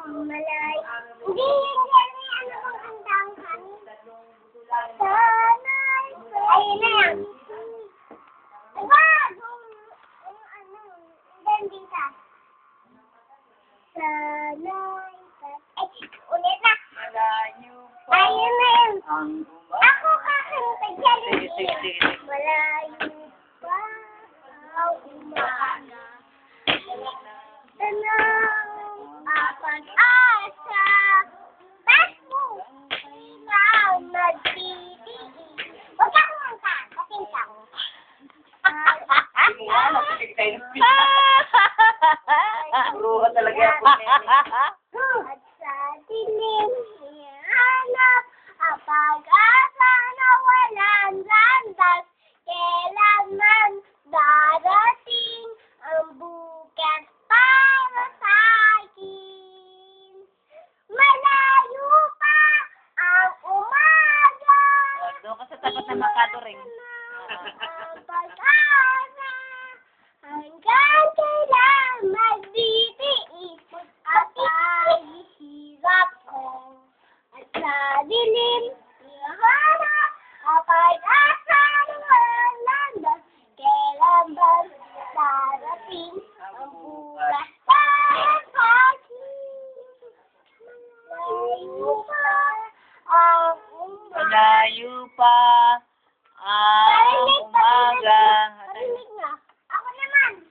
malay. Hindi, hindi, ano pong kantahan? Sana'y, ayun na yan. Wag! Ano, gandita. Sana'y, ay, ulit na. Malayo pa. Ayun na yan. Ang Ako kakanta dyan. Sige, sige, sige. Malayo pa ang umaga. Tanang pag-asa. Pasko, ikaw nagtitiis. Huwag kang kumanta. Katinta ko. Sige nga, nakikinig tayo ng pita. Bruha talaga ako. At sa dilim, hihanap ang pag-asa na walang landas. Kailanman darating ang bukas para sa akin. Malayo pa ang umaga. Doon ka sa tapat ng Makado ring. Ang pag-asa hanggang kailan magtitiis at paghihirap ko. At sa dilim, ihanap ang pag-asa ng walang landas. Kailan ba darating ang bukas para sa akin? Malayo pa ang umaga. Malayo pa